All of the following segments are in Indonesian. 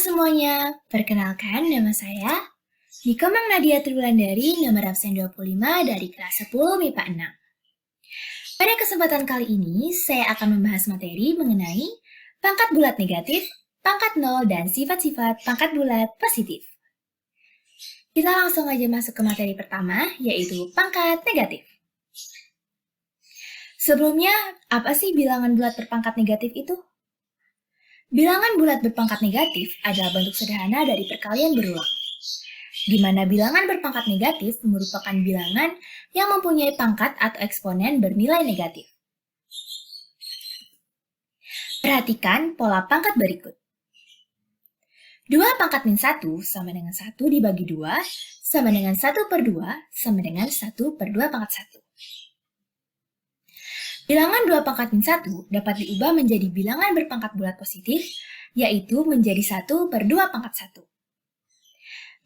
semuanya, perkenalkan nama saya Niko Nadia Triwulandari, nomor absen 25 dari kelas 10 MIPA 6. Pada kesempatan kali ini, saya akan membahas materi mengenai pangkat bulat negatif, pangkat nol, dan sifat-sifat pangkat bulat positif. Kita langsung aja masuk ke materi pertama, yaitu pangkat negatif. Sebelumnya, apa sih bilangan bulat berpangkat negatif itu? Bilangan bulat berpangkat negatif adalah bentuk sederhana dari perkalian berulang, di mana bilangan berpangkat negatif merupakan bilangan yang mempunyai pangkat atau eksponen bernilai negatif. Perhatikan pola pangkat berikut. 2 pangkat min 1 sama dengan 1 dibagi 2 sama dengan 1 per 2 sama dengan 1 per 2 pangkat 1. Bilangan 2 pangkat min 1 dapat diubah menjadi bilangan berpangkat bulat positif, yaitu menjadi 1 per 2 pangkat 1.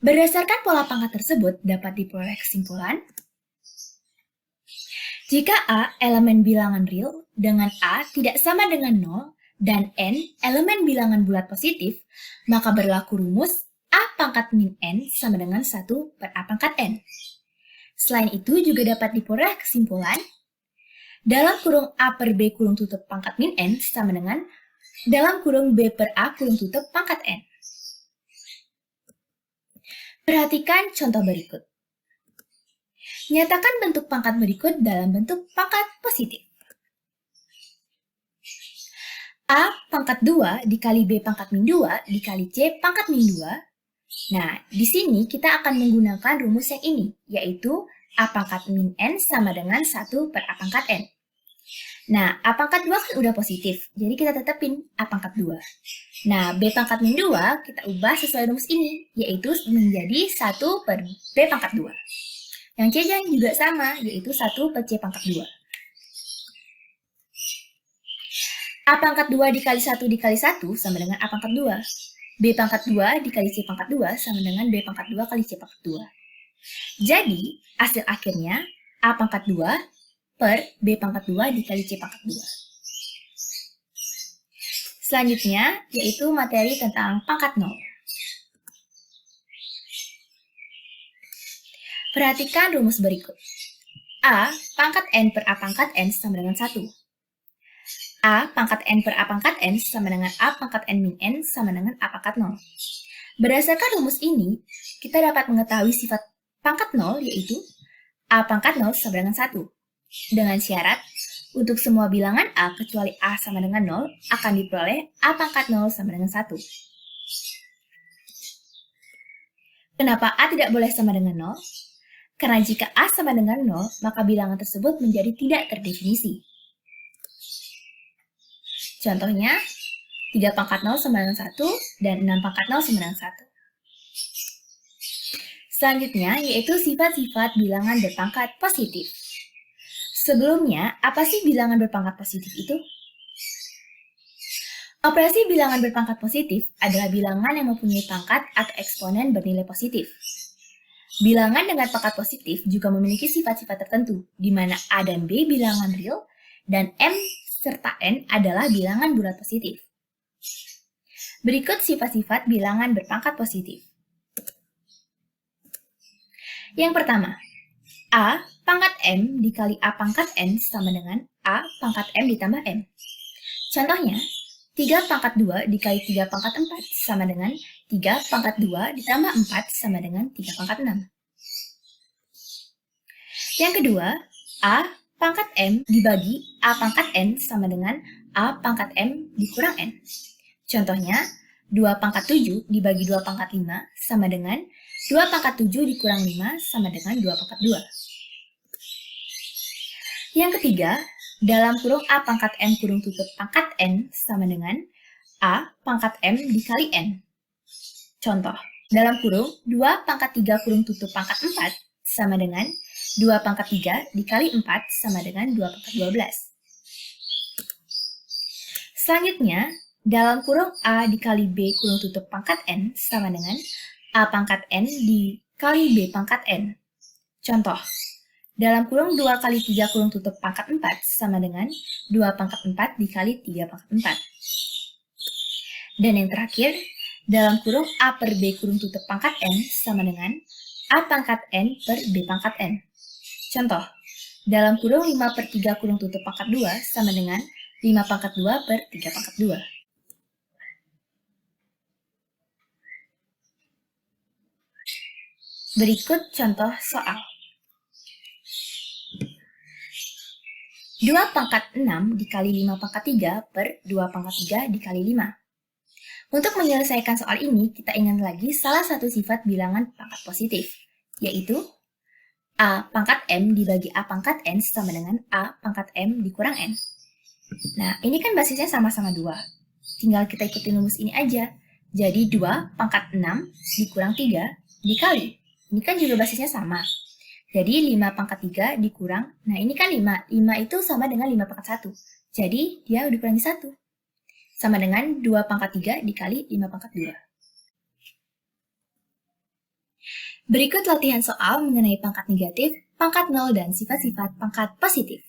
Berdasarkan pola pangkat tersebut dapat diperoleh kesimpulan, jika A elemen bilangan real dengan A tidak sama dengan 0 dan N elemen bilangan bulat positif, maka berlaku rumus A pangkat min N sama dengan 1 per A pangkat N. Selain itu juga dapat diperoleh kesimpulan, dalam kurung A per B kurung tutup pangkat min N sama dengan dalam kurung B per A kurung tutup pangkat N. Perhatikan contoh berikut. Nyatakan bentuk pangkat berikut dalam bentuk pangkat positif. A pangkat 2 dikali B pangkat min 2 dikali C pangkat min 2. Nah, di sini kita akan menggunakan rumus yang ini, yaitu A pangkat min N sama dengan 1 per A pangkat N. Nah, A pangkat 2 kan udah positif, jadi kita tetapin A pangkat 2. Nah, B pangkat min 2 kita ubah sesuai rumus ini, yaitu menjadi 1 per B pangkat 2. Yang C juga sama, yaitu 1 per C pangkat 2. A pangkat 2 dikali 1 dikali 1 sama dengan A pangkat 2. B pangkat 2 dikali C pangkat 2 sama dengan B pangkat 2 kali C pangkat 2. Jadi, hasil akhirnya A pangkat 2 per B pangkat 2 dikali C pangkat 2. Selanjutnya, yaitu materi tentang pangkat 0. Perhatikan rumus berikut. A pangkat N per A pangkat N sama dengan 1. A pangkat N per A pangkat N sama dengan A pangkat N min N sama dengan A pangkat 0. Berdasarkan rumus ini, kita dapat mengetahui sifat pangkat 0 yaitu A pangkat 0 sama dengan 1. Dengan syarat, untuk semua bilangan A kecuali A sama dengan 0 akan diperoleh A pangkat 0 sama dengan 1. Kenapa A tidak boleh sama dengan 0? Karena jika A sama dengan 0, maka bilangan tersebut menjadi tidak terdefinisi. Contohnya, 3 pangkat 0 sama dengan 1 dan 6 pangkat 0 sama dengan 1. Selanjutnya, yaitu sifat-sifat bilangan berpangkat positif. Sebelumnya, apa sih bilangan berpangkat positif itu? Operasi bilangan berpangkat positif adalah bilangan yang mempunyai pangkat atau eksponen bernilai positif. Bilangan dengan pangkat positif juga memiliki sifat-sifat tertentu, di mana A dan B bilangan real, dan M serta N adalah bilangan bulat positif. Berikut sifat-sifat bilangan berpangkat positif. Yang pertama, A pangkat M dikali A pangkat N sama dengan A pangkat M ditambah M. Contohnya, 3 pangkat 2 dikali 3 pangkat 4 sama dengan 3 pangkat 2 ditambah 4 sama dengan 3 pangkat 6. Yang kedua, A pangkat M dibagi A pangkat N sama dengan A pangkat M dikurang N. Contohnya, 2 pangkat 7 dibagi 2 pangkat 5 sama dengan 2 pangkat 7 dikurang 5 sama dengan 2 pangkat 2. Yang ketiga, dalam kurung A pangkat M kurung tutup pangkat N sama dengan A pangkat M dikali N. Contoh, dalam kurung 2 pangkat 3 kurung tutup pangkat 4 sama dengan 2 pangkat 3 dikali 4 sama dengan 2 pangkat 12. Selanjutnya, dalam kurung A dikali B kurung tutup pangkat N sama dengan A pangkat N dikali B pangkat N. Contoh, dalam kurung 2 kali 3 kurung tutup pangkat 4 sama dengan 2 pangkat 4 dikali 3 pangkat 4. Dan yang terakhir, dalam kurung A per B kurung tutup pangkat N sama dengan A pangkat N per B pangkat N. Contoh, dalam kurung 5 per 3 kurung tutup pangkat 2 sama dengan 5 pangkat 2 per 3 pangkat 2. Berikut contoh soal. 2 pangkat 6 dikali 5 pangkat 3 per 2 pangkat 3 dikali 5. Untuk menyelesaikan soal ini, kita ingat lagi salah satu sifat bilangan pangkat positif, yaitu A pangkat M dibagi A pangkat N sama dengan A pangkat M dikurang N. Nah, ini kan basisnya sama-sama 2. Tinggal kita ikutin rumus ini aja. Jadi 2 pangkat 6 dikurang 3 dikali. Ini kan juga basisnya sama. Jadi 5 pangkat 3 dikurang, nah ini kan 5. 5 itu sama dengan 5 pangkat 1. Jadi dia dikurangi 1. Sama dengan 2 pangkat 3 dikali 5 pangkat 2. Berikut latihan soal mengenai pangkat negatif, pangkat 0, dan sifat-sifat pangkat positif.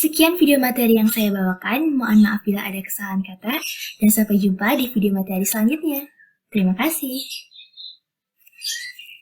Sekian video materi yang saya bawakan, mohon maaf bila ada kesalahan kata, dan sampai jumpa di video materi selanjutnya. Terima kasih.